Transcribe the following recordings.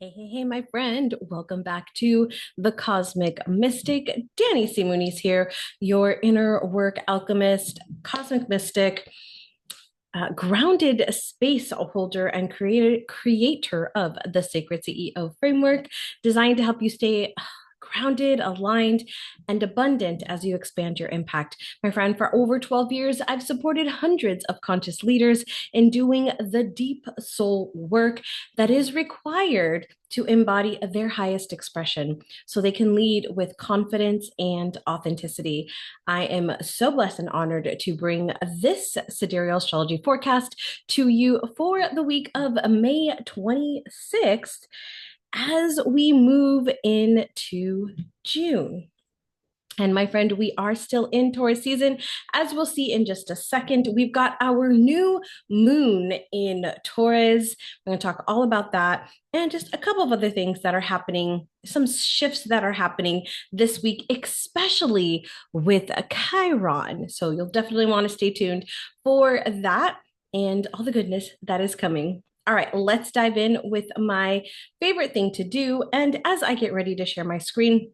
Hey, my friend. Welcome back to the Cosmic Mystic. Danie C. Muniz here, your inner work alchemist, cosmic mystic, grounded space holder, and creator of the Sacred CEO framework, designed to help you stay grounded, aligned, and abundant as you expand your impact. My friend, for over 12 years, I've supported hundreds of conscious leaders in doing the deep soul work that is required to embody their highest expression so they can lead with confidence and authenticity. I am so blessed and honored to bring this Sidereal Astrology Forecast to you for the week of May 26th as we move into June. And my friend, we are still in Taurus season. As we'll see in just a second, we've got our new moon in Taurus. We're going to talk all about that and just a couple of other things that are happening, some shifts that are happening this week, especially with a Chiron. So you'll definitely want to stay tuned for that and all the goodness that is coming. All right, let's dive in with my favorite thing to do. And as I get ready to share my screen,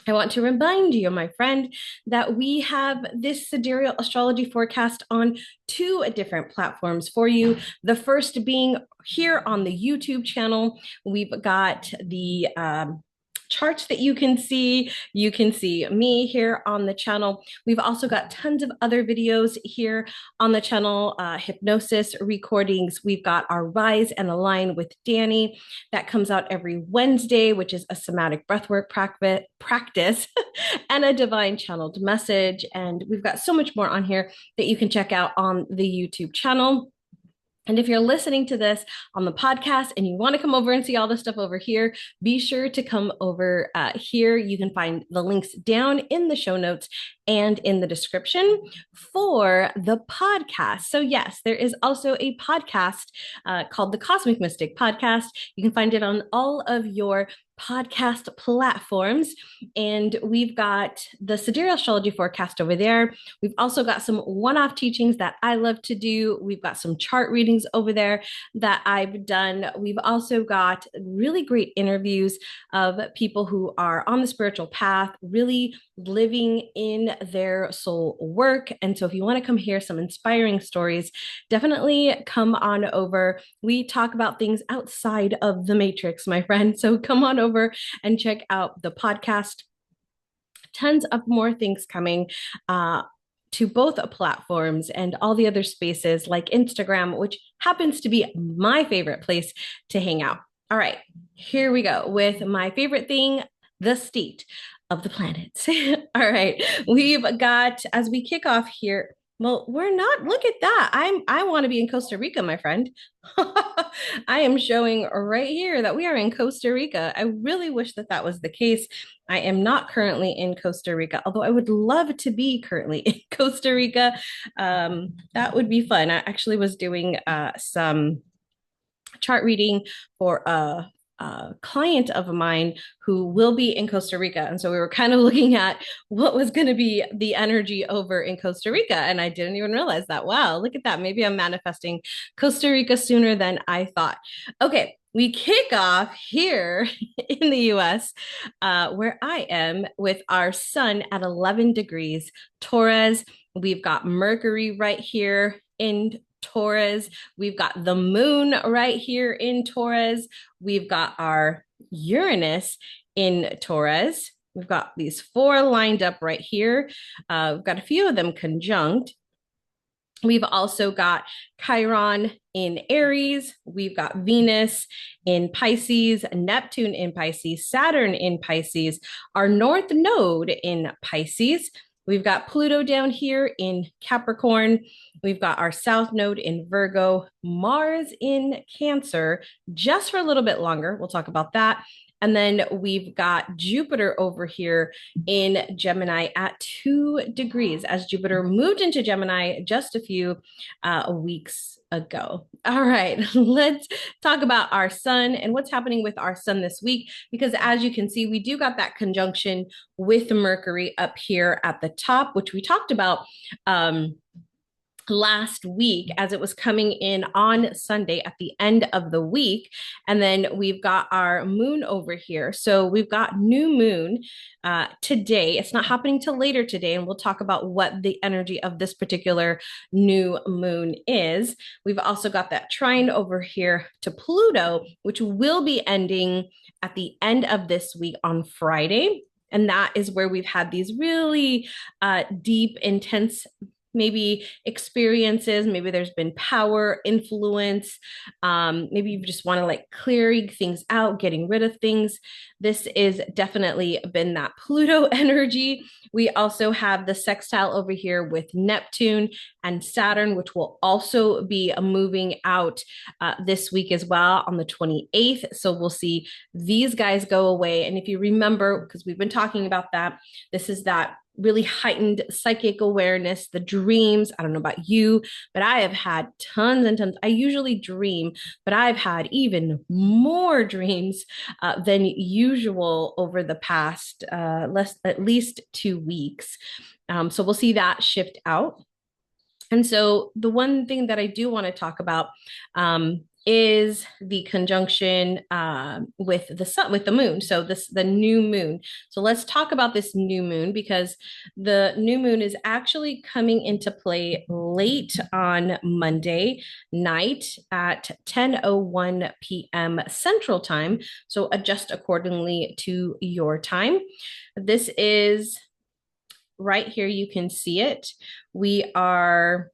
I want to remind you, my friend, that we have this Sidereal Astrology Forecast on two different platforms for you. The first being here on the YouTube channel. We've got the charts that you can see. You can see me here on the channel. We've also got tons of other videos here on the channel, hypnosis recordings. We've got our Rise and Align with Danie that comes out every Wednesday, which is a somatic breathwork practice and a divine channeled message. And we've got so much more on here that you can check out on the YouTube channel. And if you're listening to this on the podcast and you want to come over and see all the stuff over here, be sure to come over here. You can find the links down in the show notes and in the description for the podcast. So, yes, there is also a podcast called the Cosmic Mystic Podcast. You can find it on all of your podcast platforms. And we've got the Sidereal Astrology Forecast over there. We've also got some one-off teachings that I love to do. We've got some chart readings over there that I've done. We've also got really great interviews of people who are on the spiritual path, really living in their soul work. And so if you want to come hear some inspiring stories, definitely come on over. We talk about things outside of the matrix, my friend. So come on over and check out the podcast. Tons of more things coming to both platforms and all the other spaces like Instagram, which happens to be my favorite place to hang out. All right, here we go with my favorite thing, the state of the planets. All right, we've got, as we kick off here, well, we're not, look at that. I want to be in Costa Rica, my friend. I am showing right here that we are in Costa Rica. I really wish that that was the case. I am not currently in Costa Rica, although I would love to be currently in Costa Rica. That would be fun. I actually was doing some chart reading for a client of mine who will be in Costa Rica. And so we were kind of looking at what was going to be the energy over in Costa Rica. And I didn't even realize that. Wow, look at that. Maybe I'm manifesting Costa Rica sooner than I thought. Okay. We kick off here in the US, where I am with our sun at 11 degrees Taurus. We've got Mercury right here in Taurus. We've got the moon right here in Taurus. We've got our Uranus in Taurus. We've got these four lined up right here. We've got a few of them conjunct. We've also got Chiron in Aries. We've got Venus in Pisces, Neptune in Pisces, Saturn in Pisces, our North Node in Pisces. We've got Pluto down here in Capricorn. We've got our South Node in Virgo, Mars in Cancer, just for a little bit longer. We'll talk about that. And then we've got Jupiter over here in Gemini at 2 degrees, as Jupiter moved into Gemini just a few weeks ago. All right, let's talk about our sun and what's happening with our sun this week, because as you can see, we do got that conjunction with Mercury up here at the top, which we talked about last week as it was coming in on Sunday at the end of the week. And then we've got our moon over here. So we've got new moon today. It's not happening till later today. And we'll talk about what the energy of this particular new moon is. We've also got that trine over here to Pluto, which will be ending at the end of this week on Friday. And that is where we've had these really deep, intense maybe experiences, maybe there's been power, influence, maybe you just want to like clearing things out, getting rid of things. This is definitely been that Pluto energy. We also have the sextile over here with Neptune and Saturn, which will also be moving out this week as well on the 28th. So we'll see these guys go away. And if you remember, because we've been talking about that, this is that really heightened psychic awareness, the dreams. I don't know about you, but I have had tons and tons. I usually dream, but I've had even more dreams than usual over the past at least 2 weeks. So we'll see that shift out. And so the one thing that I do want to talk about is the conjunction with the sun, with the moon. So the new moon. So let's talk about this new moon because the new moon is actually coming into play late on Monday night at 10:01 p.m. Central Time. So adjust accordingly to your time. This is right here. You can see it. We are,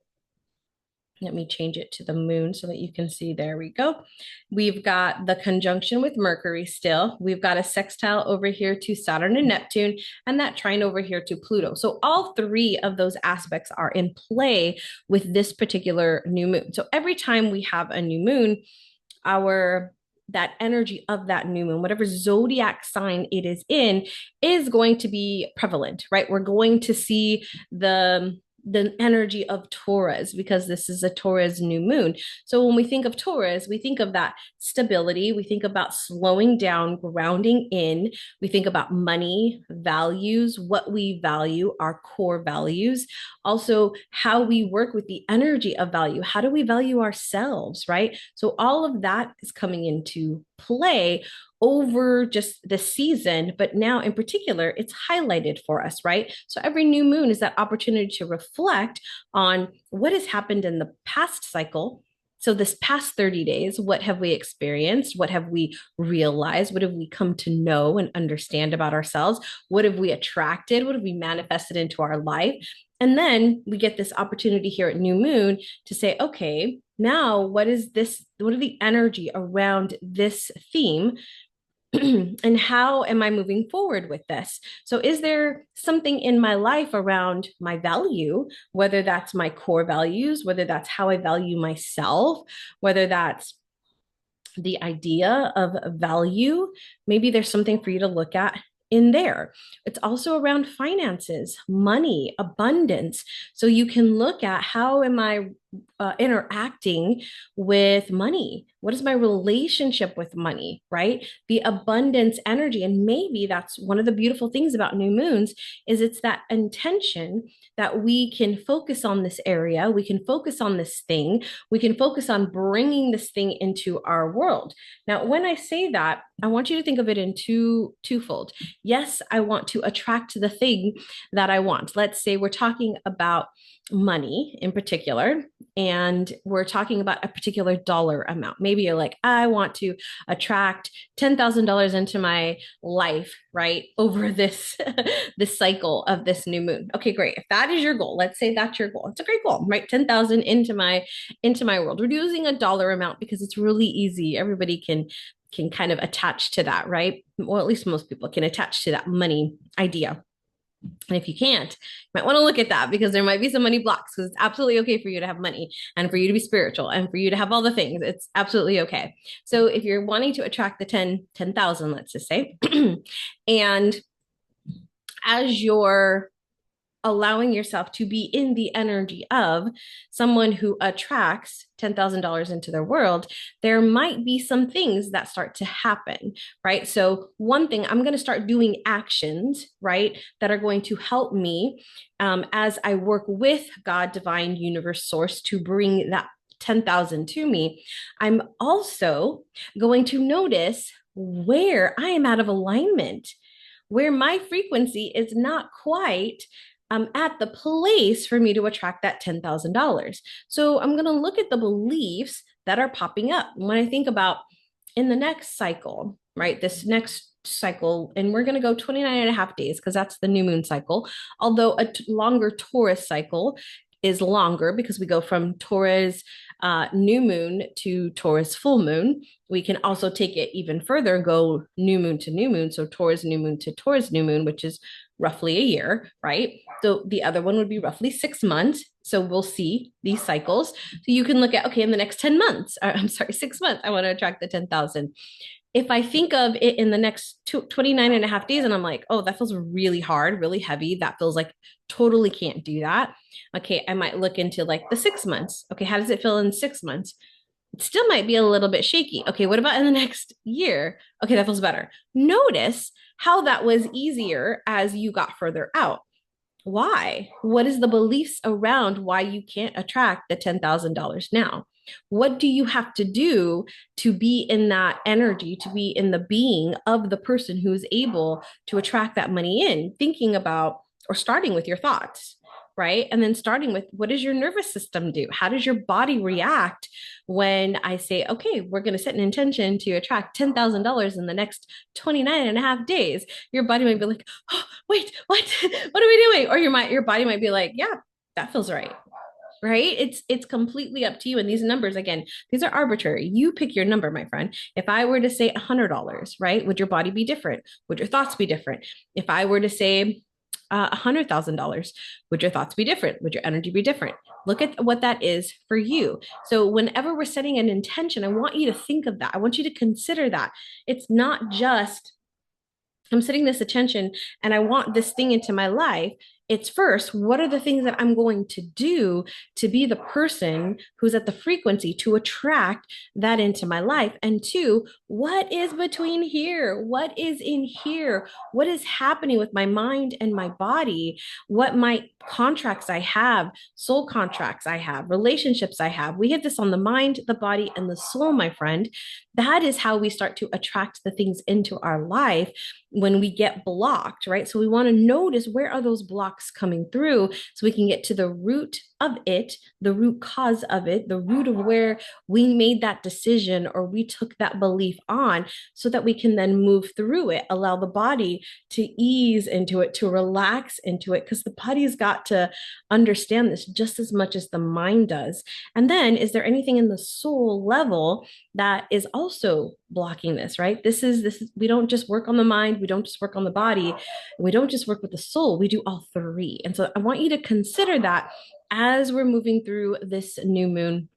let me change it to the moon so that you can see. There we go. We've got the conjunction with Mercury still. We've got a sextile over here to Saturn and Neptune, and that trine over here to Pluto. So all three of those aspects are in play with this particular new moon. So every time we have a new moon, that energy of that new moon, whatever zodiac sign it is in, is going to be prevalent, right? We're going to see the energy of Taurus because this is a Taurus new moon. So when we think of Taurus, we think of that stability. We think about slowing down, grounding in. We think about money, values, what we value, our core values. Also, how we work with the energy of value. How do we value ourselves, right? So all of that is coming into play over just the season, but now in particular, it's highlighted for us, right? So every new moon is that opportunity to reflect on what has happened in the past cycle. So this past 30 days, what have we experienced? What have we realized? What have we come to know and understand about ourselves? What have we attracted? What have we manifested into our life? And then we get this opportunity here at New Moon to say, okay, now what is this? What are the energy around this theme? And how am I moving forward with this? So, is there something in my life around my value, whether that's my core values, whether that's how I value myself, whether that's the idea of value? Maybe there's something for you to look at in there. It's also around finances, money, abundance. So you can look at how am I interacting with money? What is my relationship with money, right? The abundance energy. And maybe that's one of the beautiful things about new moons is it's that intention that we can focus on this area. We can focus on this thing. We can focus on bringing this thing into our world. Now, when I say that, I want you to think of it in twofold. Yes, I want to attract the thing that I want. Let's say we're talking about money in particular, and we're talking about a particular dollar amount. Maybe you're like, I want to attract $10,000 into my life, right? Over this, this cycle of this new moon. Okay, great. If that is your goal, let's say that's your goal. It's a great goal, right? 10,000 into my world. We're using a dollar amount because it's really easy. Everybody can kind of attach to that, right? Well, at least most people can attach to that money idea. And if you can't, you might want to look at that because there might be some money blocks because it's absolutely okay for you to have money and for you to be spiritual and for you to have all the things. It's absolutely okay. So if you're wanting to attract the 10,000, let's just say, and as you're allowing yourself to be in the energy of someone who attracts $10,000 into their world, there might be some things that start to happen, right? So, one thing, I'm going to start doing actions, right, that are going to help me as I work with God, divine, universe, source to bring that 10,000 to me. I'm also going to notice where I am out of alignment, where my frequency is not quite at the place for me to attract that $10,000. So I'm going to look at the beliefs that are popping up. When I think about in the next cycle, right, this next cycle, and we're going to go 29 and a half days because that's the new moon cycle, although a longer Taurus cycle is longer because we go from Taurus new moon to Taurus full moon. We can also take it even further, go new moon to new moon. So Taurus new moon to Taurus new moon, which is roughly a year, right? So the other one would be roughly 6 months. So we'll see these cycles. So you can look at, okay, in the next 10 months, I'm sorry, 6 months, I want to attract the 10,000. If I think of it in the next 29 and a half days and I'm like, oh, that feels really hard, really heavy. That feels like totally can't do that. Okay, I might look into like the 6 months. Okay, how does it feel in 6 months? It still might be a little bit shaky. Okay, what about in the next year? Okay, that feels better. Notice how that was easier as you got further out. Why? What is the beliefs around why you can't attract the $10,000 now? What do you have to do to be in that energy, to be in the being of the person who is able to attract that money in? Thinking about or starting with your thoughts, right? And then starting with what does your nervous system do? How does your body react when I say, okay, we're going to set an intention to attract $10,000 in the next 29 and a half days? Your body might be like, oh, wait, what? What are we doing? Or your body might be like, yeah, that feels right. Right? It's completely up to you. And these numbers, again, these are arbitrary. You pick your number, my friend. If I were to say $100, right? Would your body be different? Would your thoughts be different? If I were to say $100,000, would your thoughts be different? Would your energy be different? Look at what that is for you. So whenever we're setting an intention, I want you to think of that. I want you to consider that. It's not just I'm setting this attention and I want this thing into my life. It's first, what are the things that I'm going to do to be the person who's at the frequency to attract that into my life? And two, what is between here? What is in here? What is happening with my mind and my body? What my contracts I have, soul contracts I have, relationships I have. We have this on the mind, the body, and the soul, my friend. That is how we start to attract the things into our life when we get blocked, right? So we want to notice where are those blocks coming through so we can get to the root of it, the root cause of it, the root of where we made that decision or we took that belief on so that we can then move through it, allow the body to ease into it, to relax into it, because the body's got to understand this just as much as the mind does. And then is there anything in the soul level that is also blocking this, right? This is we don't just work on the mind, we don't just work on the body, we don't just work with the soul, we do all three. And so I want you to consider that as we're moving through this new moon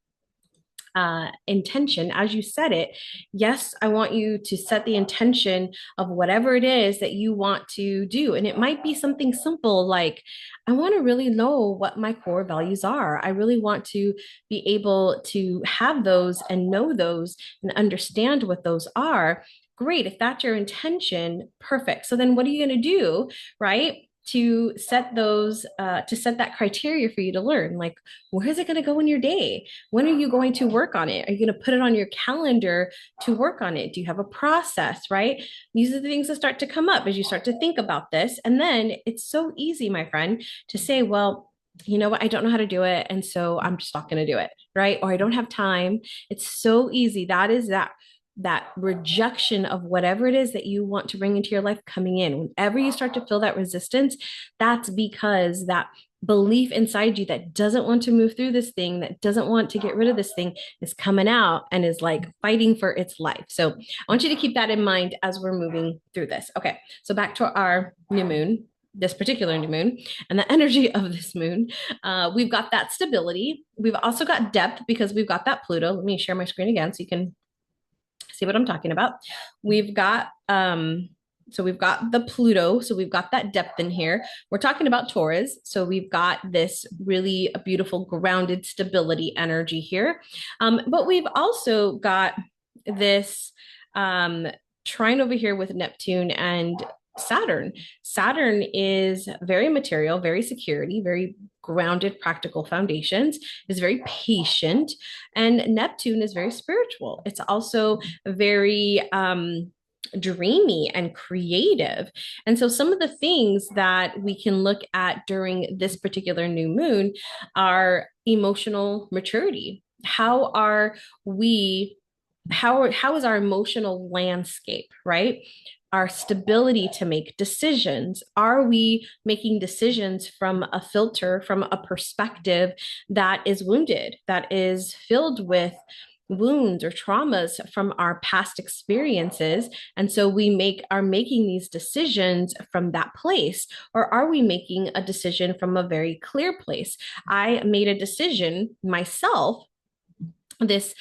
intention as you set it. Yes, I want you to set the intention of whatever it is that you want to do. And it might be something simple like, I want to really know what my core values are. I really want to be able to have those and know those and understand what those are. Great. If that's your intention, perfect. So then what are you going to do, right? To set that criteria for you to learn, like, where is it going to go in your day? When are you going to work on it? Are you going to put it on your calendar to work on it? Do you have a process, right? These are the things that start to come up as you start to think about this. And then it's so easy, my friend, to say, well, you know what? I don't know how to do it. And so I'm just not going to do it, right? Or I don't have time. It's so easy. That is that rejection of whatever it is that you want to bring into your life coming in. Whenever you start to feel that resistance, that's because that belief inside you that doesn't want to move through this thing, that doesn't want to get rid of this thing, is coming out and is like fighting for its life. So I want you to keep that in mind as we're moving through this. Okay, so back to our new moon, this particular new moon and the energy of this moon. We've got that stability. We've also got depth because we've got that Pluto. Let me share my screen again so you can see what I'm talking about. We've got So we've got the Pluto, so we've got that depth in here. We're talking about Taurus, so we've got this really beautiful grounded stability energy here. But we've also got this trine over here with Neptune and Saturn. Saturn is very material, very security, very grounded, practical foundations, is very patient, and Neptune is very spiritual. It's also very dreamy and creative. And so some of the things that we can look at during this particular new moon are emotional maturity. We how is our emotional landscape, right? Our stability to make decisions. Are we making decisions from a filter, from a perspective that is wounded, that is filled with wounds or traumas from our past experiences, and so are making these decisions from that place, or are we making a decision from a very clear place? I made a decision myself this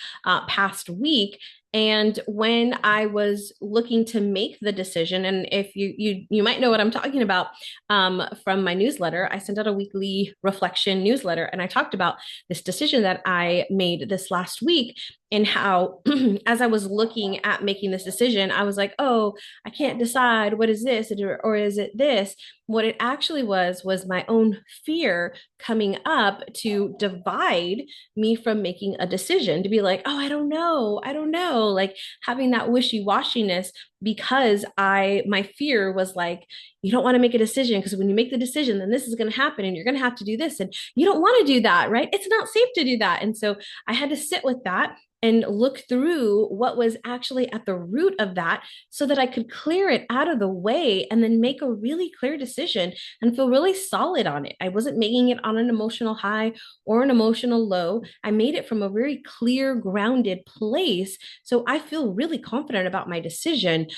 past week. And when I was looking to make the decision, and if you might know what I'm talking about from my newsletter, I sent out a weekly reflection newsletter, and I talked about this decision that I made this last week, and how as I was looking at making this decision, I was like, oh, I can't decide, what is this, or is it this? What it actually was my own fear coming up to divide me from making a decision, to be like, oh, I don't know, like having that wishy-washiness, because my fear was like, you don't want to make a decision, because when you make the decision, then this is going to happen and you're going to have to do this, and you don't want to do that, right? It's not safe to do that. And so I had to sit with that and look through what was actually at the root of that, so that I could clear it out of the way and then make a really clear decision and feel really solid on it. I wasn't making it on an emotional high or an emotional low. I made it from a very clear, grounded place. So I feel really confident about my decision,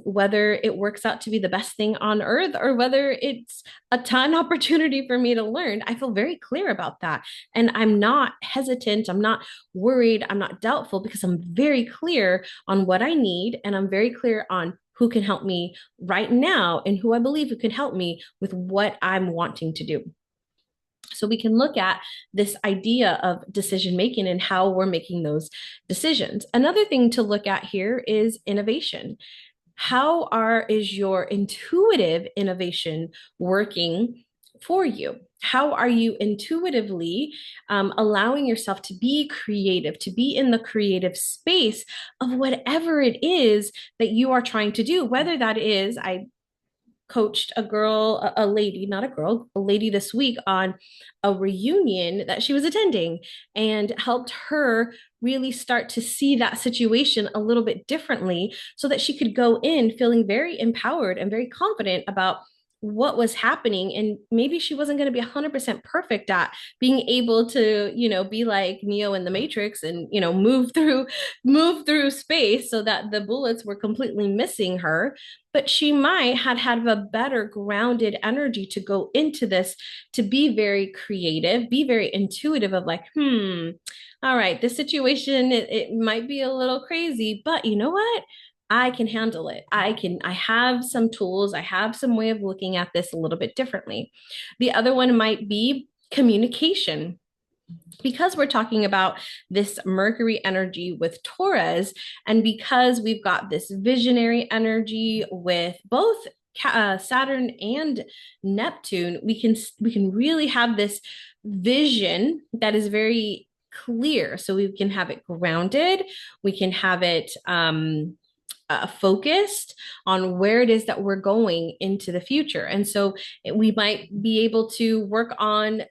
whether it works out to be the best thing on earth or whether it's a ton opportunity for me to learn. I feel very clear about that. And I'm not hesitant. I'm not worried. I'm not doubtful, because I'm very clear on what I need, and I'm very clear on who can help me right now and who I believe who can help me with what I'm wanting to do. So we can look at this idea of decision making and how we're making those decisions. Another thing to look at here is innovation. Is your intuitive innovation working for you? How are you intuitively allowing yourself to be creative, to be in the creative space of whatever it is that you are trying to do? Whether that is, I coached a lady, not a girl, a lady this week on a reunion that she was attending, and helped her really start to see that situation a little bit differently, so that she could go in feeling very empowered and very confident about what was happening. And maybe she wasn't going to be 100% perfect at being able to, be like Neo in the Matrix and, move through space, so that the bullets were completely missing her. But she might had a better grounded energy to go into this, to be very creative, be very intuitive of like, all right, this situation, it might be a little crazy, but you know what? I can handle it. I have some tools. I have some way of looking at this a little bit differently. The other one might be communication. Because we're talking about this Mercury energy with Taurus, and because we've got this visionary energy with both Saturn and Neptune, we can really have this vision that is very clear. So we can have it grounded. We can have it focused on where it is that we're going into the future. And so we might be able to work on,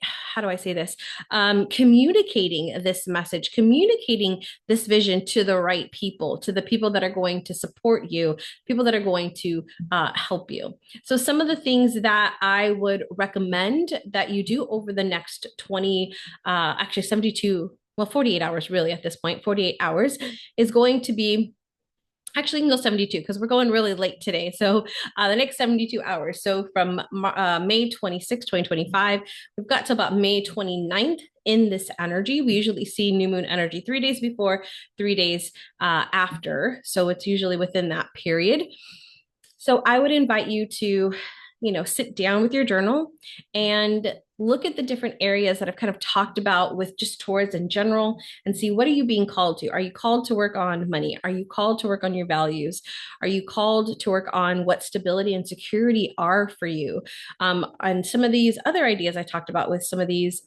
how do I say this? Communicating this message, communicating this vision to the right people, to the people that are going to support you, people that are going to help you. So some of the things that I would recommend that you do over the next 48 hours, really at this point, 48 hours is going to be, actually, you can go 72 because we're going really late today. So the next 72 hours. So from May 26, 2025, we've got to about May 29th in this energy. We usually see new moon energy 3 days before, 3 days after. So it's usually within that period. So I would invite you to, sit down with your journal and look at the different areas that I've kind of talked about with just Taurus in general and see, what are you being called to? Are you called to work on money? Are you called to work on your values? Are you called to work on what stability and security are for you? And some of these other ideas I talked about with some of these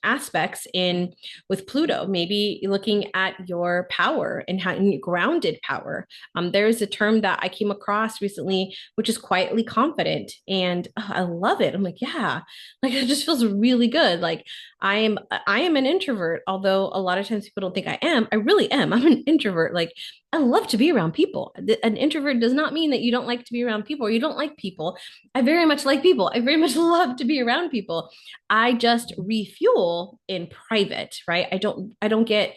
aspects in with Pluto, maybe looking at your power and how grounded power. There is a term that I came across recently, which is quietly confident. And I love it. I'm like, yeah, like it just feels really good. Like I am an introvert, although a lot of times people don't think I am. I really am. I'm an introvert. Like I love to be around people. An introvert does not mean that you don't like to be around people or you don't like people. I very much like people. I very much love to be around people. I just refuel in private, right? I don't get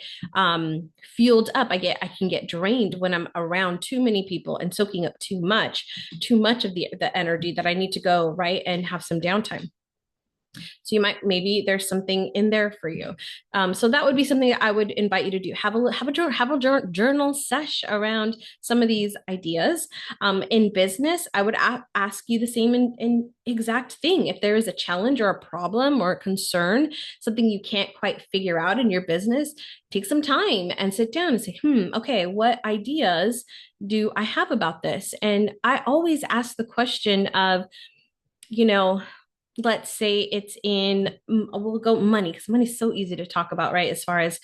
fueled up. I can get drained when I'm around too many people and soaking up too much of the energy that I need to go, right, and have some downtime. So you might, maybe there's something in there for you. So that would be something that I would invite you to do. Have a journal sesh around some of these ideas. In business, I would ask you the same in exact thing. If there is a challenge or a problem or a concern, something you can't quite figure out in your business, take some time and sit down and say, okay, what ideas do I have about this? And I always ask the question of, you know, let's say it's in, we'll go money, because money's so easy to talk about, right? As far as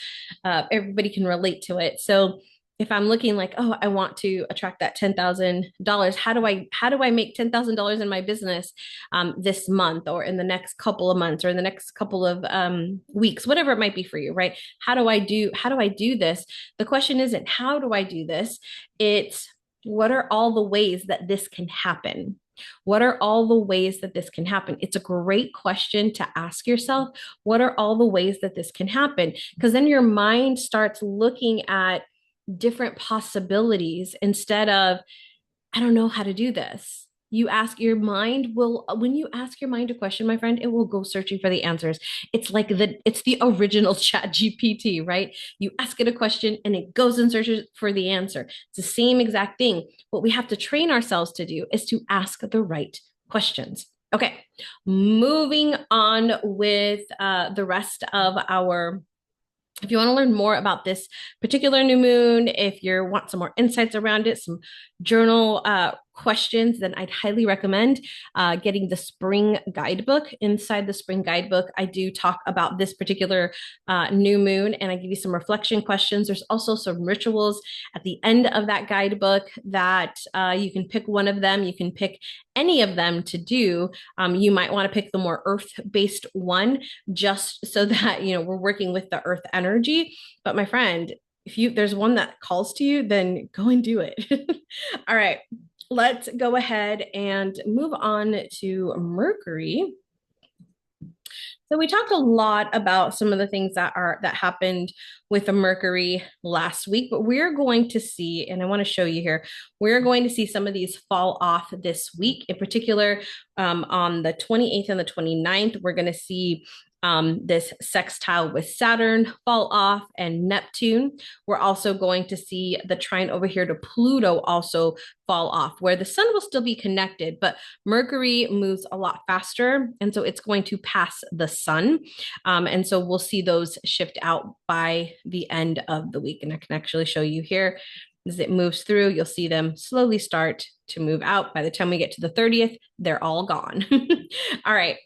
everybody can relate to it. So if I'm looking like, oh, I want to attract that $10,000, how do I make $10,000 in my business this month or in the next couple of months or in the next couple of weeks, whatever it might be for you, right? How do I do this? The question isn't how do I do this? It's what are all the ways that this can happen? What are all the ways that this can happen? It's a great question to ask yourself. What are all the ways that this can happen? Because then your mind starts looking at different possibilities instead of, I don't know how to do this. When you ask your mind a question, my friend, it will go searching for the answers. It's the original chat GPT, right? You ask it a question and it goes and searches for the answer. It's the same exact thing. What we have to train ourselves to do is to ask the right questions. Okay, moving on with the rest of our, if you want to learn more about this particular new moon, if you want some more insights around it, some journal questions, then I'd highly recommend getting the spring guidebook. Inside the spring guidebook, I do talk about this particular new moon and I give you some reflection questions. There's also some rituals at the end of that guidebook that you can pick one of them. You can pick any of them to do. You might want to pick the more earth-based one just so that, we're working with the earth energy. But my friend, if there's one that calls to you, then go and do it. All right, let's go ahead and move on to Mercury. So we talked a lot about some of the things that happened with the Mercury last week, but we're going to see, and I want to show you here, we're going to see some of these fall off this week. In particular, on the 28th and the 29th, we're going to see this sextile with Saturn fall off and Neptune. We're also going to see the trine over here to Pluto also fall off, where the sun will still be connected, but Mercury moves a lot faster. And so it's going to pass the sun. And so we'll see those shift out by the end of the week. And I can actually show you here. As it moves through, you'll see them slowly start to move out. By the time we get to the 30th, they're all gone. All right.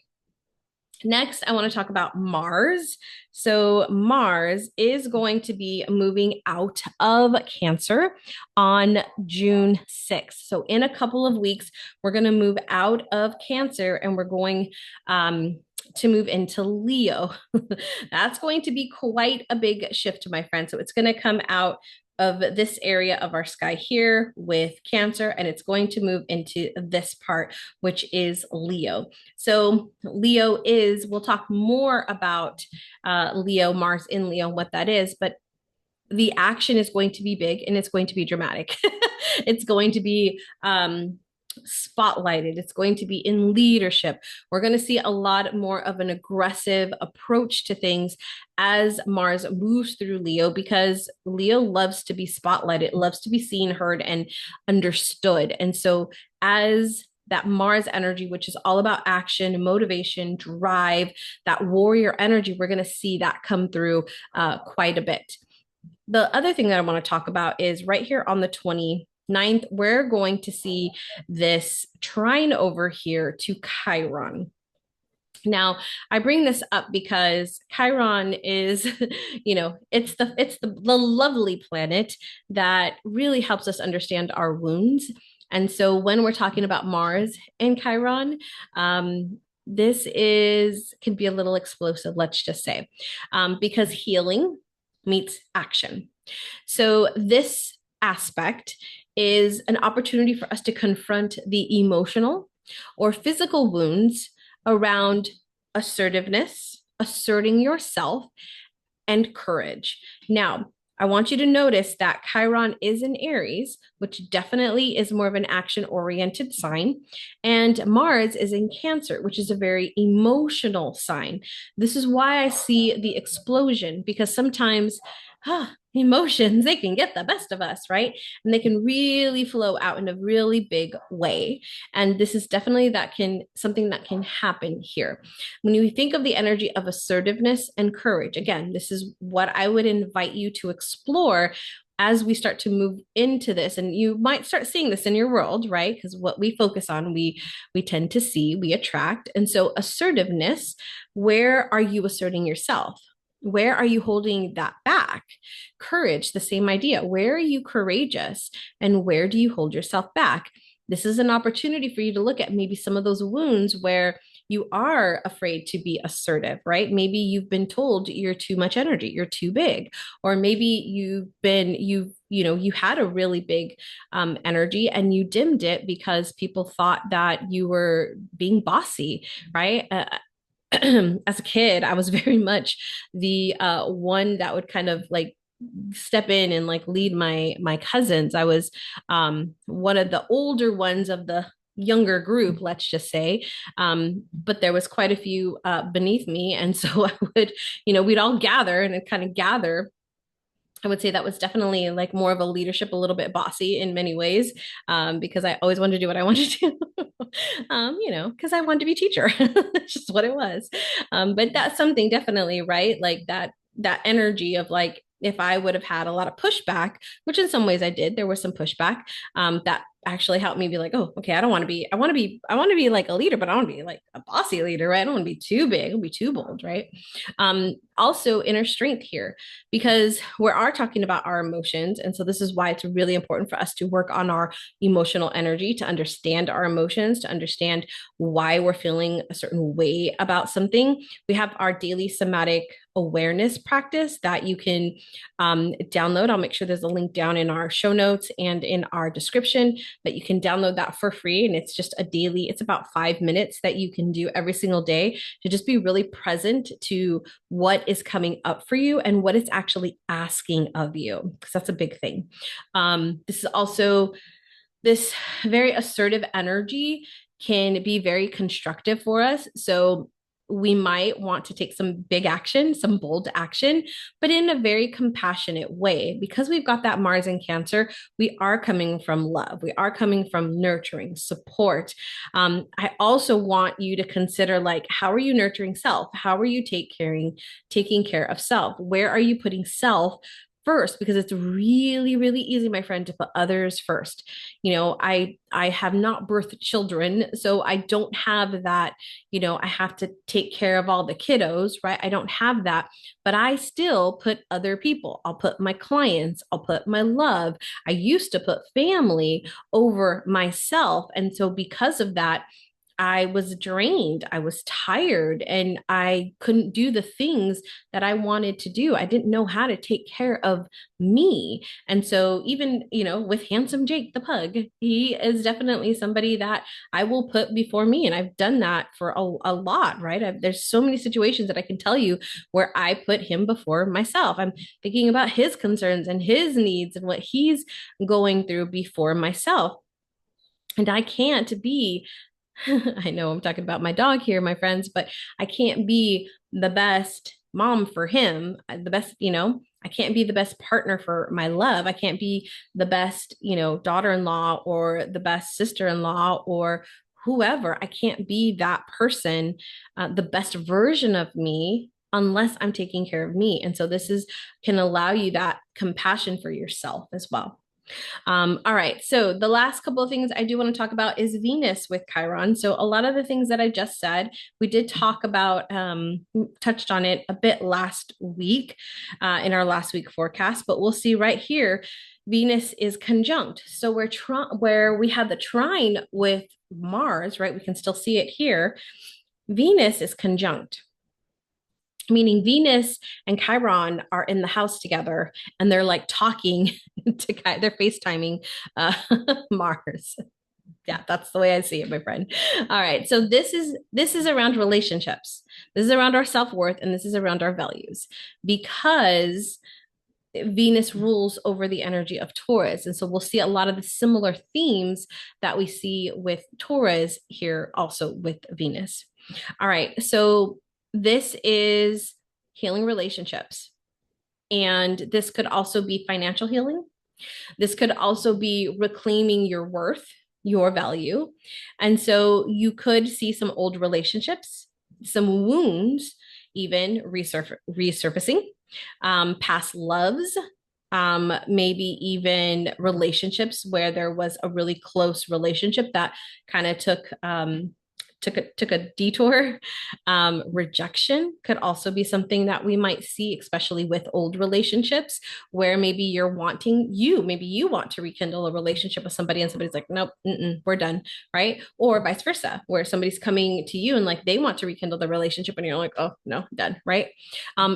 Next, I want to talk about Mars. So Mars is going to be moving out of Cancer on June 6th. So in a couple of weeks, we're going to move out of Cancer and we're going to move into Leo. That's going to be quite a big shift, my friend. So it's going to come out of this area of our sky here with Cancer, and it's going to move into this part, which is Leo. So Leo we'll talk more about Leo, Mars in Leo, and what that is, but the action is going to be big and it's going to be dramatic. It's going to be spotlighted. It's going to be in leadership. We're going to see a lot more of an aggressive approach to things as Mars moves through Leo, because Leo loves to be spotlighted, loves to be seen, heard, and understood. And so, as that Mars energy, which is all about action, motivation, drive, that warrior energy, we're going to see that come through quite a bit. The other thing that I want to talk about is right here on the 29th, we're going to see this trine over here to Chiron. Now, I bring this up because Chiron is, it's the lovely planet that really helps us understand our wounds. And so when we're talking about Mars and Chiron, this is can be a little explosive, let's just say, because healing meets action. So this aspect is an opportunity for us to confront the emotional or physical wounds around assertiveness, asserting yourself, and courage. Now, I want you to notice that Chiron is in Aries, which definitely is more of an action oriented sign. And Mars is in Cancer, which is a very emotional sign. This is why I see the explosion, because sometimes emotions, they can get the best of us, right? And they can really flow out in a really big way. And this is definitely something that can happen here. When you think of the energy of assertiveness and courage, again, this is what I would invite you to explore as we start to move into this. And you might start seeing this in your world, right? Because what we focus on, we tend to see, we attract. And so assertiveness, where are you asserting yourself? Where are you holding that back? Courage, the same idea. Where are you courageous and where do you hold yourself back? This is an opportunity for you to look at maybe some of those wounds where you are afraid to be assertive, right? Maybe you've been told you're too much energy, you're too big, or maybe you had a really big energy and you dimmed it because people thought that you were being bossy, right? As a kid, I was very much the one that would kind of like step in and like lead my cousins. I was one of the older ones of the younger group, let's just say. But there was quite a few beneath me. And so I would, we'd all gather and kind of gather. I would say that was definitely like more of a leadership, a little bit bossy in many ways, because I always wanted to do what I wanted to do, because I wanted to be teacher. That's just what it was. But that's something definitely, right? Like that energy of like, if I would have had a lot of pushback, which in some ways I did, there was some pushback, that actually helped me be like, oh, okay, I want to be like a leader, but I want to be like a bossy leader, right? I don't want to be too big, I don't be too bold, right? Also inner strength here, because we are talking about our emotions. And so this is why it's really important for us to work on our emotional energy, to understand our emotions, to understand why we're feeling a certain way about something. We have our daily somatic awareness practice that you can download. I'll make sure there's a link down in our show notes and in our description that you can download that for free. And it's just it's about 5 minutes that you can do every single day to just be really present to what is coming up for you and what it's actually asking of you, because that's a big thing. This is also this very assertive energy can be very constructive for us. So we might want to take some big action, some bold action, but in a very compassionate way. Because we've got that Mars in Cancer, we are coming from love. We are coming from nurturing, support. I also want you to consider, like, how are you nurturing self? How are you taking care of self? Where are you putting self first? Because it's really, really easy, my friend, to put others first. I have not birthed children, so I don't have that, I have to take care of all the kiddos, right? I don't have that, but I still put other people. I'll put my clients, I'll put my love. I used to put family over myself. And so because of that, I was drained, I was tired, and I couldn't do the things that I wanted to do. I didn't know how to take care of me. And so, even, with handsome Jake the pug, he is definitely somebody that I will put before me. And I've done that for a lot, right? There's so many situations that I can tell you where I put him before myself. I'm thinking about his concerns and his needs and what he's going through before myself. And I can't be, I know I'm talking about my dog here, my friends, but I can't be the best mom for him, the best, I can't be the best partner for my love. I can't be the best, daughter-in-law or the best sister-in-law or whoever. I can't be that person, the best version of me unless I'm taking care of me. And so this is can allow you that compassion for yourself as well. All right. So the last couple of things I do want to talk about is Venus with Chiron. So a lot of the things that I just said, we did talk about, touched on it a bit last week in our last week forecast, but we'll see right here. Venus is conjunct. So where we have the trine with Mars, right? We can still see it here. Venus is conjunct, meaning Venus and Chiron are in the house together and they're like talking they're FaceTiming Mars. Yeah, that's the way I see it, my friend. All right. So this is around relationships. This is around our self-worth and this is around our values because Venus rules over the energy of Taurus. And so we'll see a lot of the similar themes that we see with Taurus here also with Venus. All right. So this is healing relationships. And this could also be financial healing. This could also be reclaiming your worth, your value. And so you could see some old relationships, some wounds, even resurfacing, past loves, maybe even relationships where there was a really close relationship that kind of took a detour. Rejection could also be something that we might see, especially with old relationships, where maybe maybe you want to rekindle a relationship with somebody and somebody's like, nope, we're done, right? Or vice versa, where somebody's coming to you and like they want to rekindle the relationship and you're like, oh no, done, right?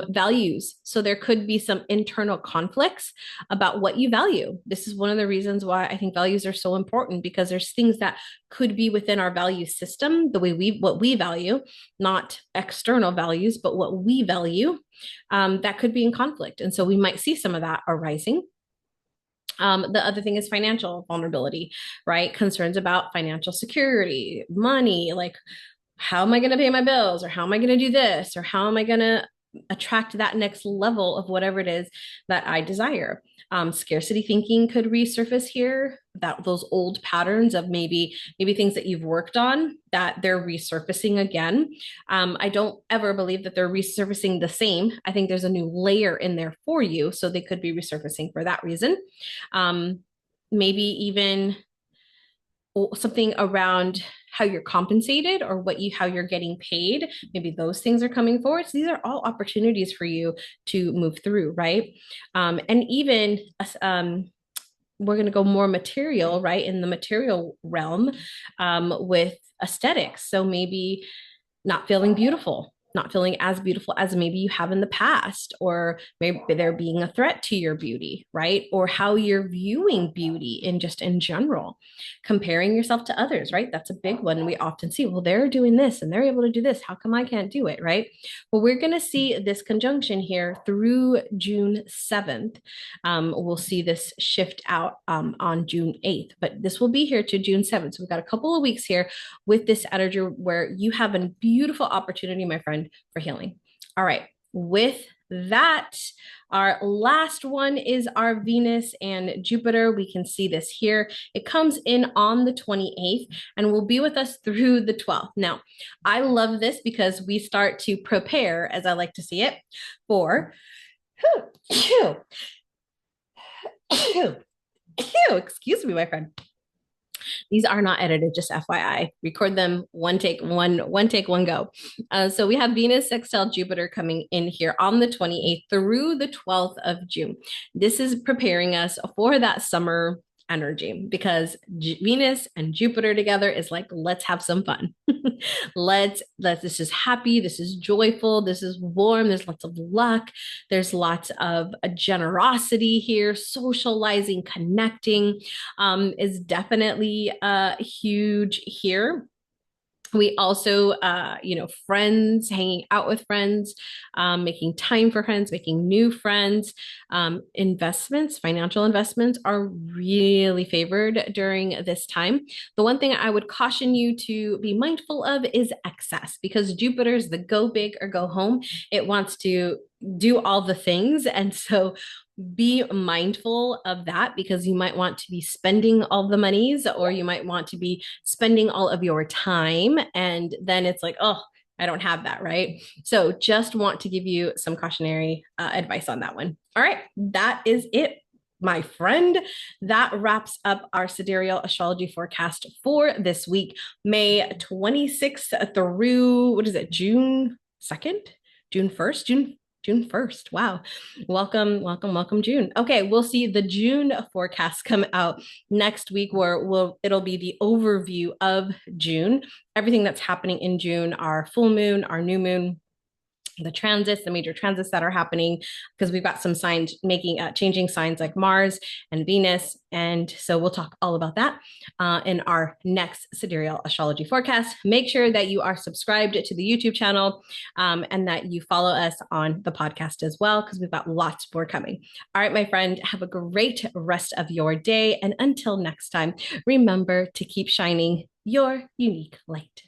Values. So there could be some internal conflicts about what you value. This is one of the reasons why I think values are so important because there's things that could be within our value system, what we value, not external values, but what we value, that could be in conflict. And so we might see some of that arising. The other thing is financial vulnerability, right? Concerns about financial security, money, like how am I going to pay my bills or how am I going to do this or how am I going to attract that next level of whatever it is that I desire. Scarcity thinking could resurface here, that those old patterns of maybe things that you've worked on that they're resurfacing again. I don't ever believe that they're resurfacing the same. I think there's a new layer in there for you, so they could be resurfacing for that reason. Maybe even something around how you're compensated or how you're getting paid. Maybe those things are coming forward. So these are all opportunities for you to move through, right? And even we're going to go more material, right? In the material realm with aesthetics. So maybe not feeling beautiful, not feeling as beautiful as maybe you have in the past, or maybe there being a threat to your beauty, right? Or how you're viewing beauty in general, comparing yourself to others, right? That's a big one. We often see, well, they're doing this and they're able to do this. How come I can't do it, right? Well, we're going to see this conjunction here through June 7th. We'll see this shift out on June 8th, but this will be here to June 7th. So we've got a couple of weeks here with this energy where you have a beautiful opportunity, my friend, for healing. All right. With that, our last one is our Venus and Jupiter. We can see this here. It comes in on the 28th and will be with us through the 12th. Now, I love this because we start to prepare, as I like to see it, for excuse me, my friend. These are not edited, just FYI. Record them one take, one go. So we have Venus sextile Jupiter coming in here on the 28th through the 12th of June. This is preparing us for that summer energy because Venus and Jupiter together is like, let's have some fun. This is happy. This is joyful. This is warm. There's lots of luck. There's lots of generosity here. Socializing, connecting is definitely huge here. We also, friends, hanging out with friends, making time for friends, making new friends. Investments, financial investments are really favored during this time. The one thing I would caution you to be mindful of is excess, because Jupiter's the go big or go home. It wants to do all the things. And so be mindful of that, because you might want to be spending all the monies, or you might want to be spending all of your time. And then it's like, oh, I don't have that, right? So just want to give you some cautionary advice on that one. All right, that is it, my friend. That wraps up our Sidereal Astrology Forecast for this week, May 26th through, what is it, June 2nd? June 1st? June 1st. Wow. Welcome, June. Okay, we'll see the June forecast come out next week, where it'll be the overview of June, everything that's happening in June, our full moon, our new moon, the transits, the major transits that are happening, because we've got some signs changing signs like Mars and Venus. And so we'll talk all about that in our next Sidereal Astrology Forecast. Make sure that you are subscribed to the YouTube channel and that you follow us on the podcast as well, because we've got lots more coming. All right, my friend, have a great rest of your day. And until next time, remember to keep shining your unique light.